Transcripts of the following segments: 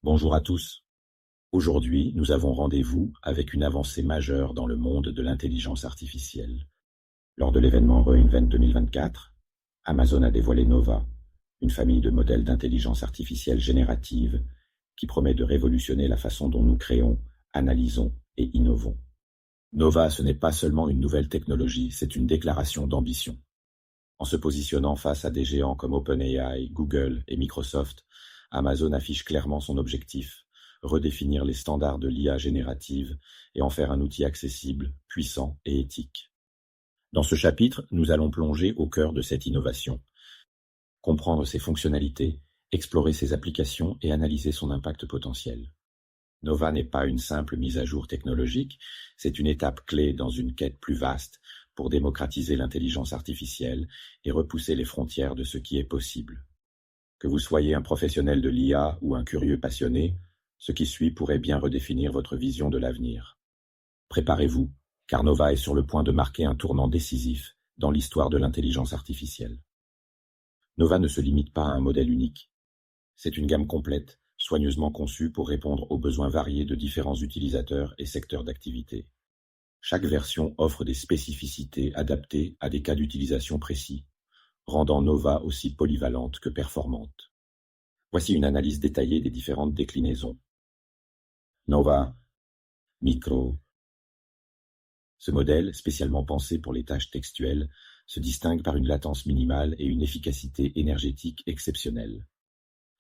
Bonjour à tous. Aujourd'hui, nous avons rendez-vous avec une avancée majeure dans le monde de l'intelligence artificielle. Lors de l'événement re:Invent 2024, Amazon a dévoilé Nova, une famille de modèles d'intelligence artificielle générative qui promet de révolutionner la façon dont nous créons, analysons et innovons. Nova, ce n'est pas seulement une nouvelle technologie, c'est une déclaration d'ambition. En se positionnant face à des géants comme OpenAI, Google et Microsoft, Amazon affiche clairement son objectif: redéfinir les standards de l'IA générative et en faire un outil accessible, puissant et éthique. Dans ce chapitre, nous allons plonger au cœur de cette innovation, comprendre ses fonctionnalités, explorer ses applications et analyser son impact potentiel. Nova n'est pas une simple mise à jour technologique, c'est une étape clé dans une quête plus vaste pour démocratiser l'intelligence artificielle et repousser les frontières de ce qui est possible. Que vous soyez un professionnel de l'IA ou un curieux passionné, ce qui suit pourrait bien redéfinir votre vision de l'avenir. Préparez-vous, car Nova est sur le point de marquer un tournant décisif dans l'histoire de l'intelligence artificielle. Nova ne se limite pas à un modèle unique. C'est une gamme complète, soigneusement conçue pour répondre aux besoins variés de différents utilisateurs et secteurs d'activité. Chaque version offre des spécificités adaptées à des cas d'utilisation précis, rendant Nova aussi polyvalente que performante. Voici une analyse détaillée des différentes déclinaisons. Nova Micro. Ce modèle, spécialement pensé pour les tâches textuelles, se distingue par une latence minimale et une efficacité énergétique exceptionnelle.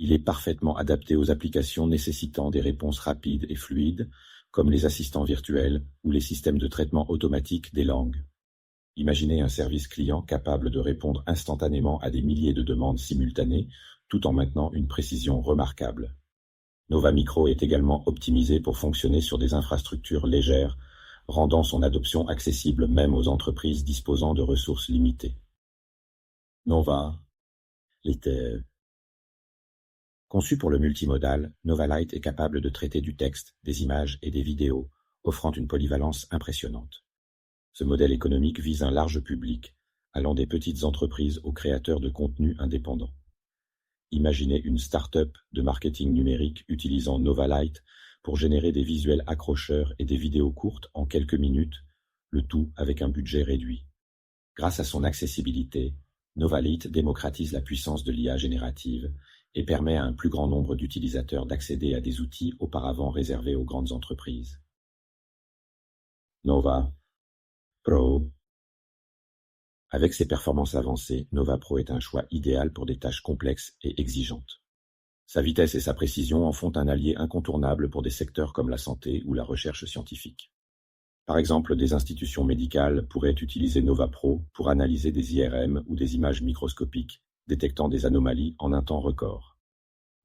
Il est parfaitement adapté aux applications nécessitant des réponses rapides et fluides, comme les assistants virtuels ou les systèmes de traitement automatique des langues. Imaginez un service client capable de répondre instantanément à des milliers de demandes simultanées, tout en maintenant une précision remarquable. Nova Micro est également optimisé pour fonctionner sur des infrastructures légères, rendant son adoption accessible même aux entreprises disposant de ressources limitées. Nova Lite. Conçu pour le multimodal, Nova Lite est capable de traiter du texte, des images et des vidéos, offrant une polyvalence impressionnante. Ce modèle économique vise un large public, allant des petites entreprises aux créateurs de contenus indépendants. Imaginez une start-up de marketing numérique utilisant Nova Lite pour générer des visuels accrocheurs et des vidéos courtes en quelques minutes, le tout avec un budget réduit. Grâce à son accessibilité, Nova Lite démocratise la puissance de l'IA générative et permet à un plus grand nombre d'utilisateurs d'accéder à des outils auparavant réservés aux grandes entreprises. Nova Pro. Avec ses performances avancées, Nova Pro est un choix idéal pour des tâches complexes et exigeantes. Sa vitesse et sa précision en font un allié incontournable pour des secteurs comme la santé ou la recherche scientifique. Par exemple, des institutions médicales pourraient utiliser Nova Pro pour analyser des IRM ou des images microscopiques, détectant des anomalies en un temps record.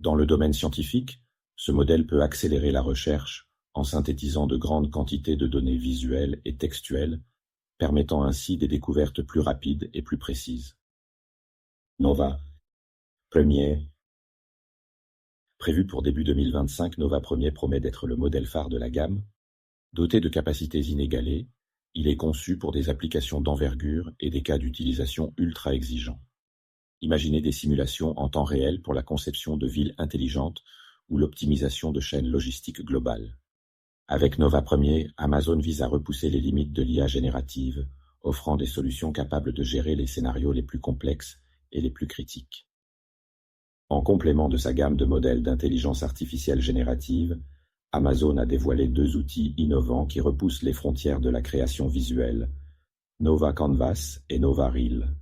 Dans le domaine scientifique, ce modèle peut accélérer la recherche en synthétisant de grandes quantités de données visuelles et textuelles, permettant ainsi des découvertes plus rapides et plus précises. Nova Premier. Prévu pour début 2025, Nova Premier promet d'être le modèle phare de la gamme. Doté de capacités inégalées, il est conçu pour des applications d'envergure et des cas d'utilisation ultra exigeants. Imaginez des simulations en temps réel pour la conception de villes intelligentes ou l'optimisation de chaînes logistiques globales. Avec Nova Premier, Amazon vise à repousser les limites de l'IA générative, offrant des solutions capables de gérer les scénarios les plus complexes et les plus critiques. En complément de sa gamme de modèles d'intelligence artificielle générative, Amazon a dévoilé 2 outils innovants qui repoussent les frontières de la création visuelle, Nova Canvas et Nova Reel.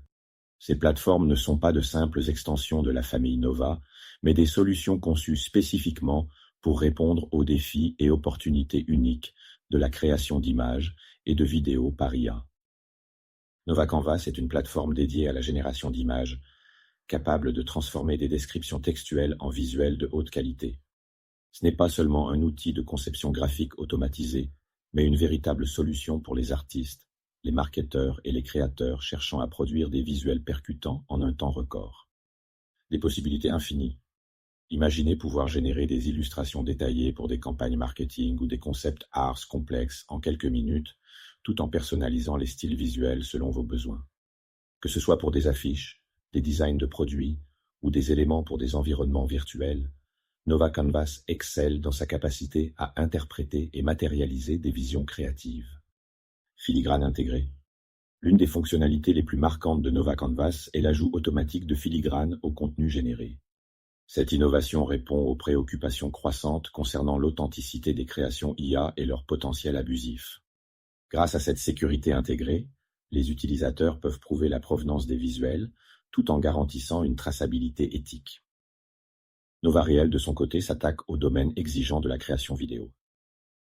Ces plateformes ne sont pas de simples extensions de la famille Nova, mais des solutions conçues spécifiquement pour répondre aux défis et opportunités uniques de la création d'images et de vidéos par IA. Nova Canvas est une plateforme dédiée à la génération d'images, capable de transformer des descriptions textuelles en visuels de haute qualité. Ce n'est pas seulement un outil de conception graphique automatisé, mais une véritable solution pour les artistes, les marketeurs et les créateurs cherchant à produire des visuels percutants en un temps record. Des possibilités infinies. Imaginez pouvoir générer des illustrations détaillées pour des campagnes marketing ou des concepts arts complexes en quelques minutes, tout en personnalisant les styles visuels selon vos besoins. Que ce soit pour des affiches, des designs de produits ou des éléments pour des environnements virtuels, Nova Canvas excelle dans sa capacité à interpréter et matérialiser des visions créatives. Filigrane intégrée. L'une des fonctionnalités les plus marquantes de Nova Canvas est l'ajout automatique de filigrane au contenu généré. Cette innovation répond aux préoccupations croissantes concernant l'authenticité des créations IA et leur potentiel abusif. Grâce à cette sécurité intégrée, les utilisateurs peuvent prouver la provenance des visuels, tout en garantissant une traçabilité éthique. NovaReal, de son côté, s'attaque au domaine exigeant de la création vidéo.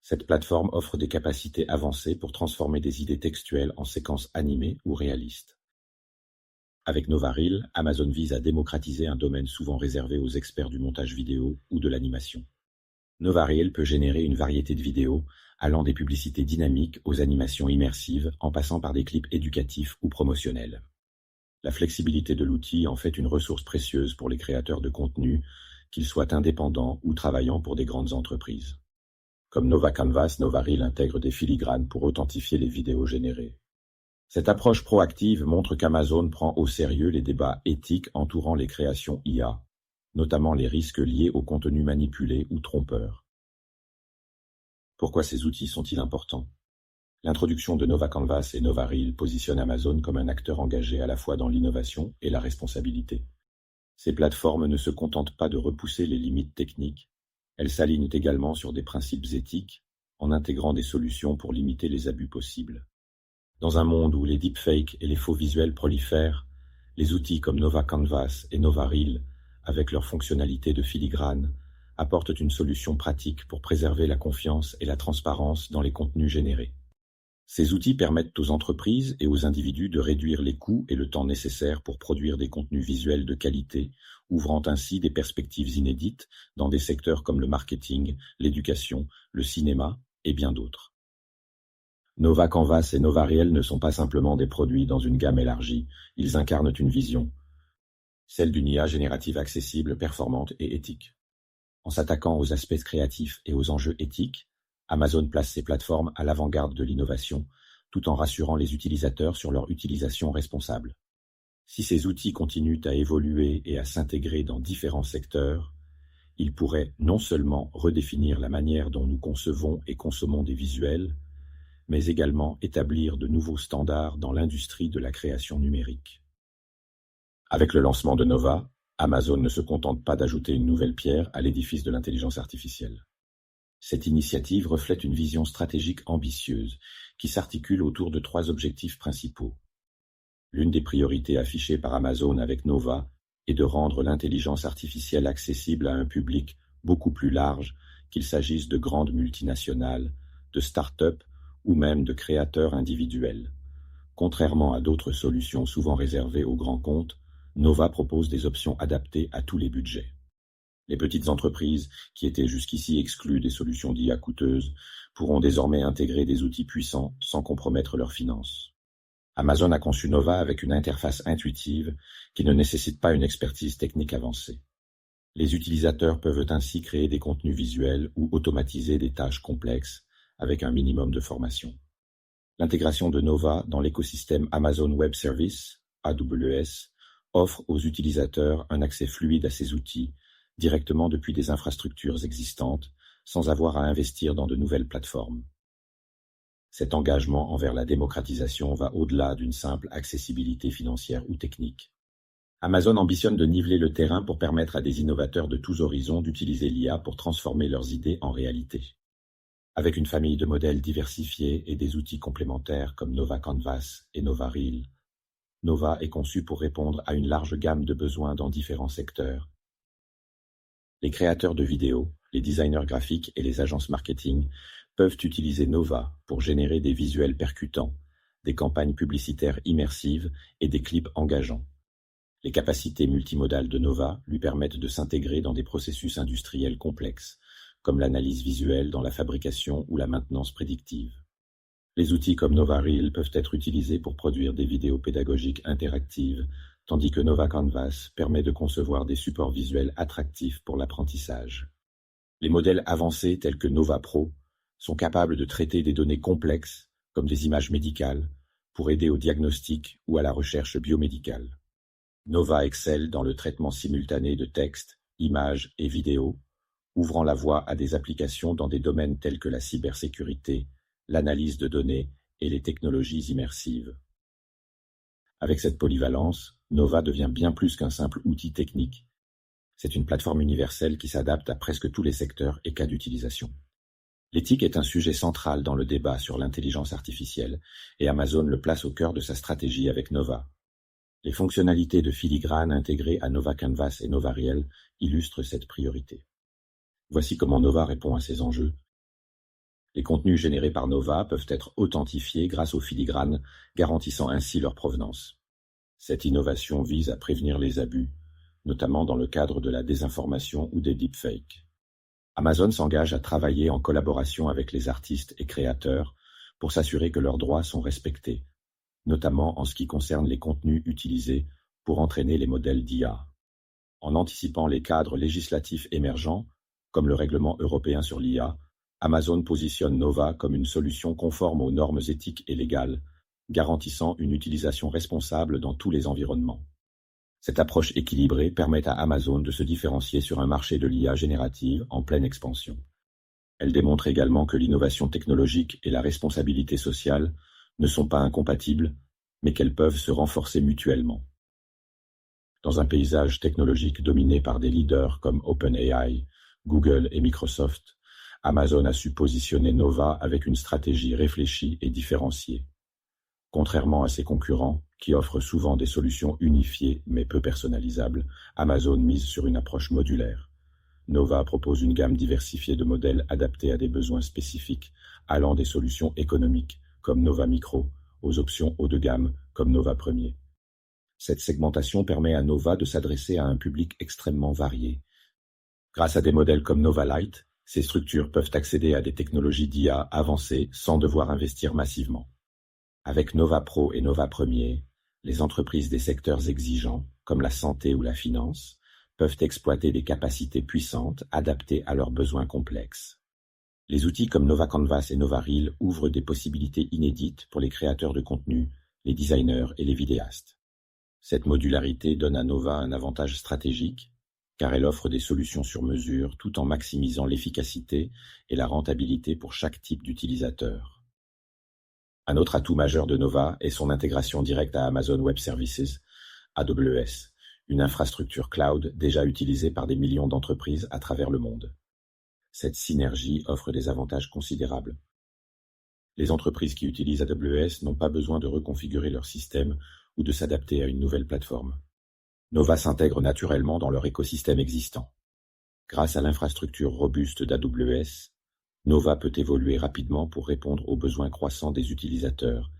Cette plateforme offre des capacités avancées pour transformer des idées textuelles en séquences animées ou réalistes. Avec NovaReel, Amazon vise à démocratiser un domaine souvent réservé aux experts du montage vidéo ou de l'animation. NovaReel peut générer une variété de vidéos, allant des publicités dynamiques aux animations immersives, en passant par des clips éducatifs ou promotionnels. La flexibilité de l'outil en fait une ressource précieuse pour les créateurs de contenu, qu'ils soient indépendants ou travaillant pour des grandes entreprises. Comme Nova Canvas, NovaReel intègre des filigranes pour authentifier les vidéos générées. Cette approche proactive montre qu'Amazon prend au sérieux les débats éthiques entourant les créations IA, notamment les risques liés au contenu manipulé ou trompeur. Pourquoi ces outils sont-ils importants? L'introduction de Nova Canvas et NovaReel positionne Amazon comme un acteur engagé à la fois dans l'innovation et la responsabilité. Ces plateformes ne se contentent pas de repousser les limites techniques, elles s'alignent également sur des principes éthiques, en intégrant des solutions pour limiter les abus possibles. Dans un monde où les deepfakes et les faux visuels prolifèrent, les outils comme Nova Canvas et NovaReel, avec leurs fonctionnalités de filigrane, apportent une solution pratique pour préserver la confiance et la transparence dans les contenus générés. Ces outils permettent aux entreprises et aux individus de réduire les coûts et le temps nécessaires pour produire des contenus visuels de qualité, ouvrant ainsi des perspectives inédites dans des secteurs comme le marketing, l'éducation, le cinéma et bien d'autres. Nova Canvas et NovaReel ne sont pas simplement des produits dans une gamme élargie, ils incarnent une vision, celle d'une IA générative accessible, performante et éthique. En s'attaquant aux aspects créatifs et aux enjeux éthiques, Amazon place ses plateformes à l'avant-garde de l'innovation, tout en rassurant les utilisateurs sur leur utilisation responsable. Si ces outils continuent à évoluer et à s'intégrer dans différents secteurs, ils pourraient non seulement redéfinir la manière dont nous concevons et consommons des visuels, mais également établir de nouveaux standards dans l'industrie de la création numérique. Avec le lancement de Nova, Amazon ne se contente pas d'ajouter une nouvelle pierre à l'édifice de l'intelligence artificielle. Cette initiative reflète une vision stratégique ambitieuse qui s'articule autour de 3 objectifs principaux. L'une des priorités affichées par Amazon avec Nova est de rendre l'intelligence artificielle accessible à un public beaucoup plus large, qu'il s'agisse de grandes multinationales, de start-up ou même de créateurs individuels. Contrairement à d'autres solutions souvent réservées aux grands comptes, Nova propose des options adaptées à tous les budgets. Les petites entreprises, qui étaient jusqu'ici exclues des solutions d'IA coûteuses, pourront désormais intégrer des outils puissants sans compromettre leurs finances. Amazon a conçu Nova avec une interface intuitive qui ne nécessite pas une expertise technique avancée. Les utilisateurs peuvent ainsi créer des contenus visuels ou automatiser des tâches complexes avec un minimum de formation. L'intégration de Nova dans l'écosystème Amazon Web Services, AWS, offre aux utilisateurs un accès fluide à ces outils directement depuis des infrastructures existantes, sans avoir à investir dans de nouvelles plateformes. Cet engagement envers la démocratisation va au-delà d'une simple accessibilité financière ou technique. Amazon ambitionne de niveler le terrain pour permettre à des innovateurs de tous horizons d'utiliser l'IA pour transformer leurs idées en réalité. Avec une famille de modèles diversifiés et des outils complémentaires comme Nova Canvas et NovaReel, Nova est conçu pour répondre à une large gamme de besoins dans différents secteurs. Les créateurs de vidéos, les designers graphiques et les agences marketing peuvent utiliser Nova pour générer des visuels percutants, des campagnes publicitaires immersives et des clips engageants. Les capacités multimodales de Nova lui permettent de s'intégrer dans des processus industriels complexes, comme l'analyse visuelle dans la fabrication ou la maintenance prédictive. Les outils comme NovaReel peuvent être utilisés pour produire des vidéos pédagogiques interactives, tandis que Nova Canvas permet de concevoir des supports visuels attractifs pour l'apprentissage. Les modèles avancés tels que Nova Pro sont capables de traiter des données complexes, comme des images médicales, pour aider au diagnostic ou à la recherche biomédicale. Nova excelle dans le traitement simultané de textes, images et vidéos, ouvrant la voie à des applications dans des domaines tels que la cybersécurité, l'analyse de données et les technologies immersives. Avec cette polyvalence, Nova devient bien plus qu'un simple outil technique. C'est une plateforme universelle qui s'adapte à presque tous les secteurs et cas d'utilisation. L'éthique est un sujet central dans le débat sur l'intelligence artificielle, et Amazon le place au cœur de sa stratégie avec Nova. Les fonctionnalités de filigrane intégrées à Nova Canvas et Nova Reel illustrent cette priorité. Voici comment Nova répond à ces enjeux. Les contenus générés par Nova peuvent être authentifiés grâce au filigrane, garantissant ainsi leur provenance. Cette innovation vise à prévenir les abus, notamment dans le cadre de la désinformation ou des deepfakes. Amazon s'engage à travailler en collaboration avec les artistes et créateurs pour s'assurer que leurs droits sont respectés, notamment en ce qui concerne les contenus utilisés pour entraîner les modèles d'IA. En anticipant les cadres législatifs émergents, comme le règlement européen sur l'IA, Amazon positionne Nova comme une solution conforme aux normes éthiques et légales, garantissant une utilisation responsable dans tous les environnements. Cette approche équilibrée permet à Amazon de se différencier sur un marché de l'IA générative en pleine expansion. Elle démontre également que l'innovation technologique et la responsabilité sociale ne sont pas incompatibles, mais qu'elles peuvent se renforcer mutuellement. Dans un paysage technologique dominé par des leaders comme OpenAI, Google et Microsoft, Amazon a su positionner Nova avec une stratégie réfléchie et différenciée. Contrairement à ses concurrents, qui offrent souvent des solutions unifiées mais peu personnalisables, Amazon mise sur une approche modulaire. Nova propose une gamme diversifiée de modèles adaptés à des besoins spécifiques, allant des solutions économiques, comme Nova Micro, aux options haut de gamme, comme Nova Premier. Cette segmentation permet à Nova de s'adresser à un public extrêmement varié. Grâce à des modèles comme Nova Lite, ces structures peuvent accéder à des technologies d'IA avancées sans devoir investir massivement. Avec Nova Pro et Nova Premier, les entreprises des secteurs exigeants, comme la santé ou la finance, peuvent exploiter des capacités puissantes adaptées à leurs besoins complexes. Les outils comme Nova Canvas et Nova Reel ouvrent des possibilités inédites pour les créateurs de contenu, les designers et les vidéastes. Cette modularité donne à Nova un avantage stratégique, car elle offre des solutions sur mesure tout en maximisant l'efficacité et la rentabilité pour chaque type d'utilisateur. Un autre atout majeur de Nova est son intégration directe à Amazon Web Services, AWS, une infrastructure cloud déjà utilisée par des millions d'entreprises à travers le monde. Cette synergie offre des avantages considérables. Les entreprises qui utilisent AWS n'ont pas besoin de reconfigurer leur système ou de s'adapter à une nouvelle plateforme. Nova s'intègre naturellement dans leur écosystème existant. Grâce à l'infrastructure robuste d'AWS, Nova peut évoluer rapidement pour répondre aux besoins croissants des utilisateurs,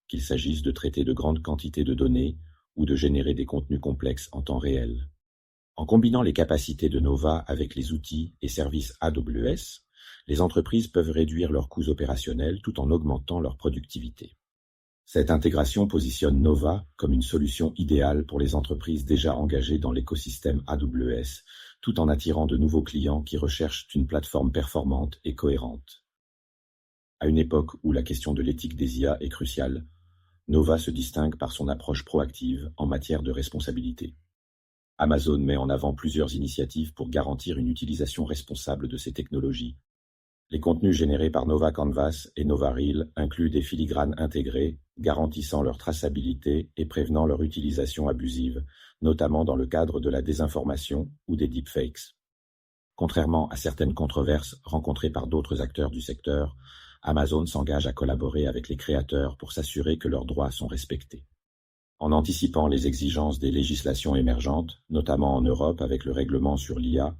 qu'il s'agisse de traiter de grandes quantités de données ou de générer des contenus complexes en temps réel. En combinant les capacités de Nova avec les outils et services AWS, les entreprises peuvent réduire leurs coûts opérationnels tout en augmentant leur productivité. Cette intégration positionne Nova comme une solution idéale pour les entreprises déjà engagées dans l'écosystème AWS, tout en attirant de nouveaux clients qui recherchent une plateforme performante et cohérente. À une époque où la question de l'éthique des IA est cruciale, Nova se distingue par son approche proactive en matière de responsabilité. Amazon met en avant plusieurs initiatives pour garantir une utilisation responsable de ces technologies. Les contenus générés par Nova Canvas et Nova Reel incluent des filigranes intégrés, garantissant leur traçabilité et prévenant leur utilisation abusive, notamment dans le cadre de la désinformation ou des deepfakes. Contrairement à certaines controverses rencontrées par d'autres acteurs du secteur, Amazon s'engage à collaborer avec les créateurs pour s'assurer que leurs droits sont respectés. En anticipant les exigences des législations émergentes, notamment en Europe avec le règlement sur l'IA,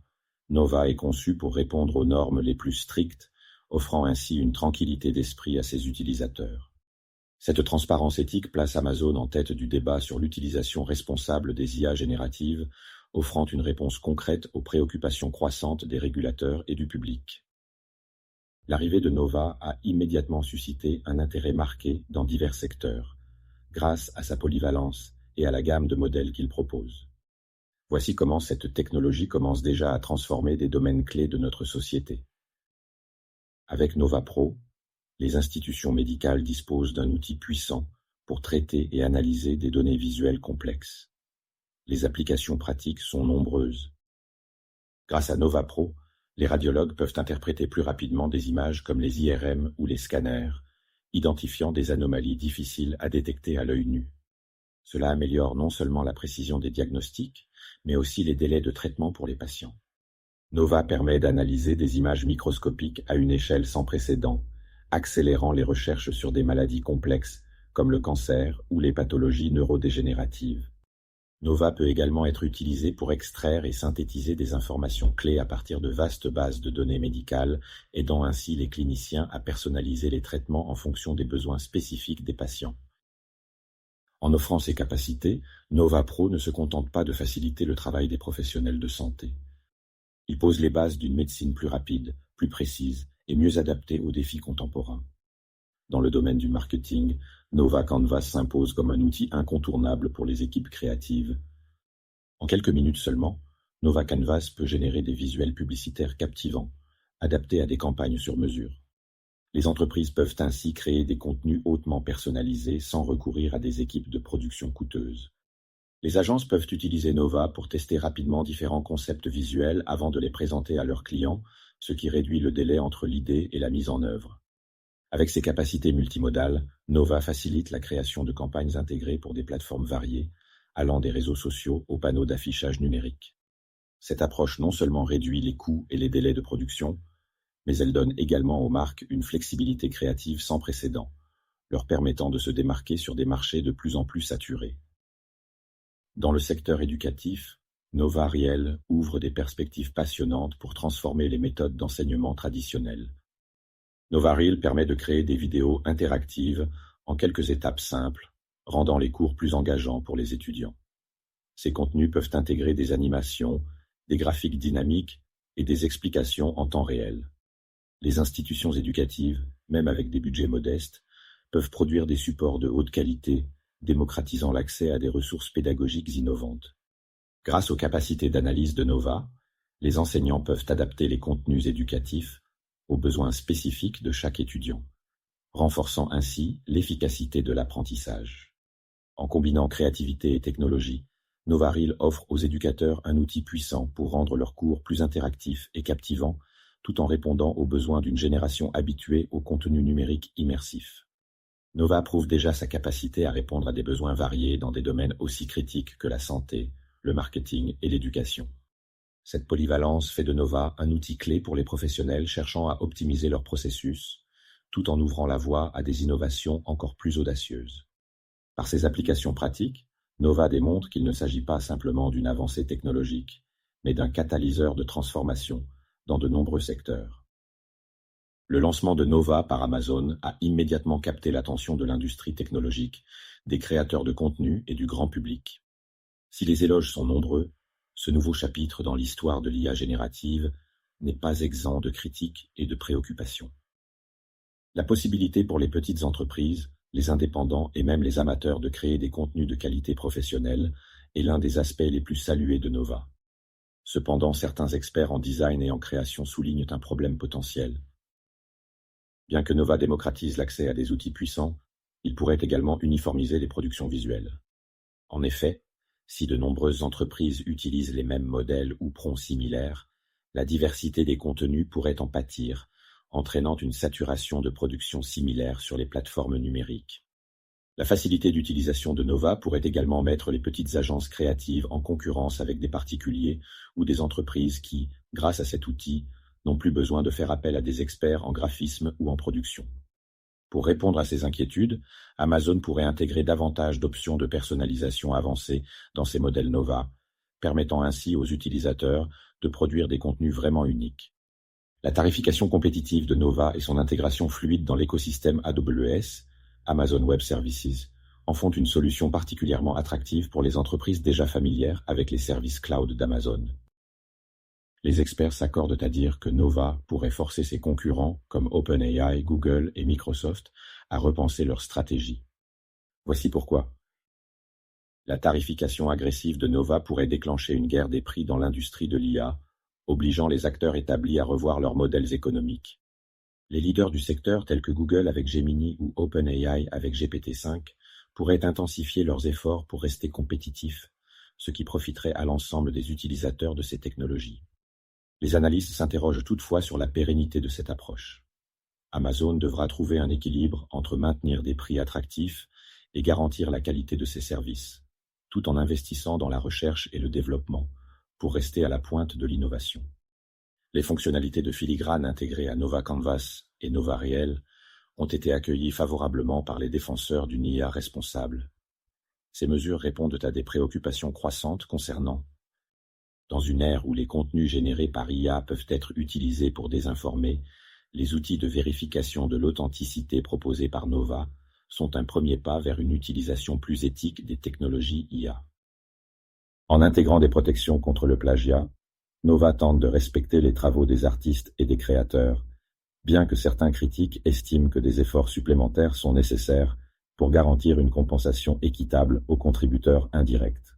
Nova est conçu pour répondre aux normes les plus strictes, offrant ainsi une tranquillité d'esprit à ses utilisateurs. Cette transparence éthique place Amazon en tête du débat sur l'utilisation responsable des IA génératives, offrant une réponse concrète aux préoccupations croissantes des régulateurs et du public. L'arrivée de Nova a immédiatement suscité un intérêt marqué dans divers secteurs, grâce à sa polyvalence et à la gamme de modèles qu'il propose. Voici comment cette technologie commence déjà à transformer des domaines clés de notre société. Avec Nova Pro, les institutions médicales disposent d'un outil puissant pour traiter et analyser des données visuelles complexes. Les applications pratiques sont nombreuses. Grâce à Nova Pro, Les radiologues peuvent interpréter plus rapidement des images comme les IRM ou les scanners, identifiant des anomalies difficiles à détecter à l'œil nu. Cela améliore non seulement la précision des diagnostics, mais aussi les délais de traitement pour les patients. Nova permet d'analyser des images microscopiques à une échelle sans précédent, accélérant les recherches sur des maladies complexes comme le cancer ou les pathologies neurodégénératives. Nova peut également être utilisé pour extraire et synthétiser des informations clés à partir de vastes bases de données médicales, aidant ainsi les cliniciens à personnaliser les traitements en fonction des besoins spécifiques des patients. En offrant ces capacités, Nova Pro ne se contente pas de faciliter le travail des professionnels de santé. Il pose les bases d'une médecine plus rapide, plus précise et mieux adaptée aux défis contemporains. Dans le domaine du marketing, Nova Canvas s'impose comme un outil incontournable pour les équipes créatives. En quelques minutes seulement, Nova Canvas peut générer des visuels publicitaires captivants, adaptés à des campagnes sur mesure. Les entreprises peuvent ainsi créer des contenus hautement personnalisés sans recourir à des équipes de production coûteuses. Les agences peuvent utiliser Nova pour tester rapidement différents concepts visuels avant de les présenter à leurs clients, ce qui réduit le délai entre l'idée et la mise en œuvre. Avec ses capacités multimodales, Nova facilite la création de campagnes intégrées pour des plateformes variées, allant des réseaux sociaux aux panneaux d'affichage numérique. Cette approche non seulement réduit les coûts et les délais de production, mais elle donne également aux marques une flexibilité créative sans précédent, leur permettant de se démarquer sur des marchés de plus en plus saturés. Dans le secteur éducatif, Nova Riel ouvre des perspectives passionnantes pour transformer les méthodes d'enseignement traditionnelles. Nova Reel permet de créer des vidéos interactives en quelques étapes simples, rendant les cours plus engageants pour les étudiants. Ces contenus peuvent intégrer des animations, des graphiques dynamiques et des explications en temps réel. Les institutions éducatives, même avec des budgets modestes, peuvent produire des supports de haute qualité, démocratisant l'accès à des ressources pédagogiques innovantes. Grâce aux capacités d'analyse de Nova, les enseignants peuvent adapter les contenus éducatifs aux besoins spécifiques de chaque étudiant, renforçant ainsi l'efficacité de l'apprentissage. En combinant créativité et technologie, Nova Reel offre aux éducateurs un outil puissant pour rendre leurs cours plus interactifs et captivants, tout en répondant aux besoins d'une génération habituée au contenu numérique immersif. Nova prouve déjà sa capacité à répondre à des besoins variés dans des domaines aussi critiques que la santé, le marketing et l'éducation. Cette polyvalence fait de Nova un outil clé pour les professionnels cherchant à optimiser leur processus, tout en ouvrant la voie à des innovations encore plus audacieuses. Par ses applications pratiques, Nova démontre qu'il ne s'agit pas simplement d'une avancée technologique, mais d'un catalyseur de transformation dans de nombreux secteurs. Le lancement de Nova par Amazon a immédiatement capté l'attention de l'industrie technologique, des créateurs de contenu et du grand public. Si les éloges sont nombreux, ce nouveau chapitre dans l'histoire de l'IA générative n'est pas exempt de critiques et de préoccupations. La possibilité pour les petites entreprises, les indépendants et même les amateurs de créer des contenus de qualité professionnelle est l'un des aspects les plus salués de Nova. Cependant, certains experts en design et en création soulignent un problème potentiel. Bien que Nova démocratise l'accès à des outils puissants, il pourrait également uniformiser les productions visuelles. En effet, si de nombreuses entreprises utilisent les mêmes modèles ou prompts similaires, la diversité des contenus pourrait en pâtir, entraînant une saturation de productions similaires sur les plateformes numériques. La facilité d'utilisation de Nova pourrait également mettre les petites agences créatives en concurrence avec des particuliers ou des entreprises qui, grâce à cet outil, n'ont plus besoin de faire appel à des experts en graphisme ou en production. Pour répondre à ces inquiétudes, Amazon pourrait intégrer davantage d'options de personnalisation avancées dans ses modèles Nova, permettant ainsi aux utilisateurs de produire des contenus vraiment uniques. La tarification compétitive de Nova et son intégration fluide dans l'écosystème AWS, Amazon Web Services, en font une solution particulièrement attractive pour les entreprises déjà familières avec les services cloud d'Amazon. Les experts s'accordent à dire que Nova pourrait forcer ses concurrents comme OpenAI, Google et Microsoft à repenser leur stratégie. Voici pourquoi. La tarification agressive de Nova pourrait déclencher une guerre des prix dans l'industrie de l'IA, obligeant les acteurs établis à revoir leurs modèles économiques. Les leaders du secteur tels que Google avec Gemini ou OpenAI avec GPT-5 pourraient intensifier leurs efforts pour rester compétitifs, ce qui profiterait à l'ensemble des utilisateurs de ces technologies. Les analystes s'interrogent toutefois sur la pérennité de cette approche. Amazon devra trouver un équilibre entre maintenir des prix attractifs et garantir la qualité de ses services, tout en investissant dans la recherche et le développement, pour rester à la pointe de l'innovation. Les fonctionnalités de filigrane intégrées à Nova Canvas et Nova Réel ont été accueillies favorablement par les défenseurs d'une IA responsable. Ces mesures répondent à des préoccupations croissantes concernant, dans une ère où les contenus générés par IA peuvent être utilisés pour désinformer, les outils de vérification de l'authenticité proposés par Nova sont un premier pas vers une utilisation plus éthique des technologies IA. En intégrant des protections contre le plagiat, Nova tente de respecter les travaux des artistes et des créateurs, bien que certains critiques estiment que des efforts supplémentaires sont nécessaires pour garantir une compensation équitable aux contributeurs indirects.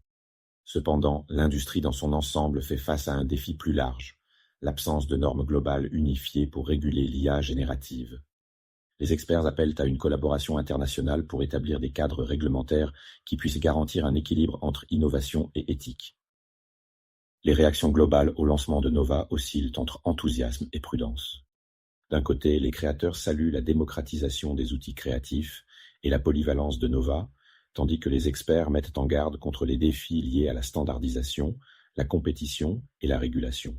Cependant, l'industrie dans son ensemble fait face à un défi plus large, l'absence de normes globales unifiées pour réguler l'IA générative. Les experts appellent à une collaboration internationale pour établir des cadres réglementaires qui puissent garantir un équilibre entre innovation et éthique. Les réactions globales au lancement de Nova oscillent entre enthousiasme et prudence. D'un côté, les créateurs saluent la démocratisation des outils créatifs et la polyvalence de Nova, tandis que les experts mettent en garde contre les défis liés à la standardisation, la compétition et la régulation.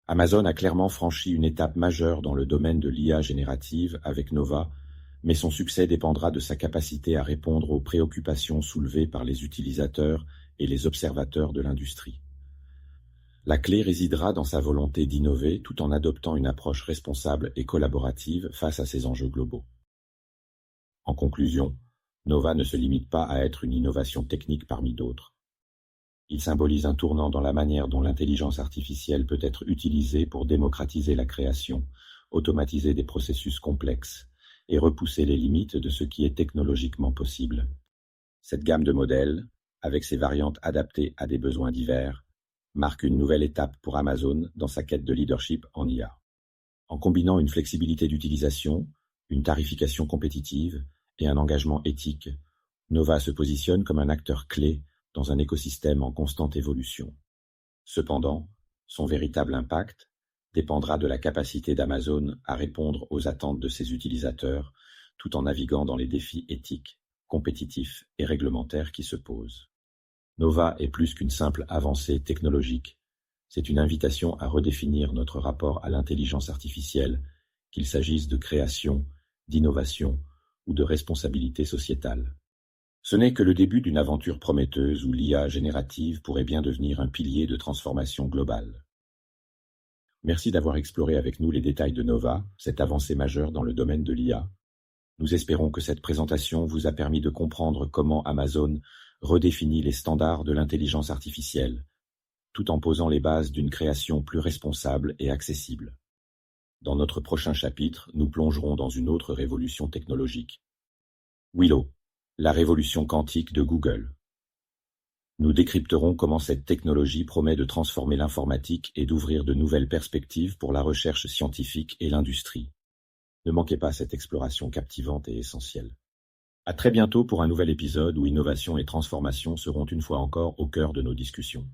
Amazon a clairement franchi une étape majeure dans le domaine de l'IA générative avec Nova, mais son succès dépendra de sa capacité à répondre aux préoccupations soulevées par les utilisateurs et les observateurs de l'industrie. La clé résidera dans sa volonté d'innover tout en adoptant une approche responsable et collaborative face à ces enjeux globaux. En conclusion, Nova ne se limite pas à être une innovation technique parmi d'autres. Il symbolise un tournant dans la manière dont l'intelligence artificielle peut être utilisée pour démocratiser la création, automatiser des processus complexes et repousser les limites de ce qui est technologiquement possible. Cette gamme de modèles, avec ses variantes adaptées à des besoins divers, marque une nouvelle étape pour Amazon dans sa quête de leadership en IA. En combinant une flexibilité d'utilisation, une tarification compétitive et un engagement éthique, Nova se positionne comme un acteur clé dans un écosystème en constante évolution. Cependant, son véritable impact dépendra de la capacité d'Amazon à répondre aux attentes de ses utilisateurs tout en naviguant dans les défis éthiques, compétitifs et réglementaires qui se posent. Nova est plus qu'une simple avancée technologique, c'est une invitation à redéfinir notre rapport à l'intelligence artificielle, qu'il s'agisse de création, d'innovation ou de responsabilité sociétale. Ce n'est que le début d'une aventure prometteuse où l'IA générative pourrait bien devenir un pilier de transformation globale. Merci d'avoir exploré avec nous les détails de Nova, cette avancée majeure dans le domaine de l'IA. Nous espérons que cette présentation vous a permis de comprendre comment Amazon redéfinit les standards de l'intelligence artificielle, tout en posant les bases d'une création plus responsable et accessible. Dans notre prochain chapitre, nous plongerons dans une autre révolution technologique. Willow, la révolution quantique de Google. Nous décrypterons comment cette technologie promet de transformer l'informatique et d'ouvrir de nouvelles perspectives pour la recherche scientifique et l'industrie. Ne manquez pas cette exploration captivante et essentielle. À très bientôt pour un nouvel épisode où innovation et transformation seront une fois encore au cœur de nos discussions.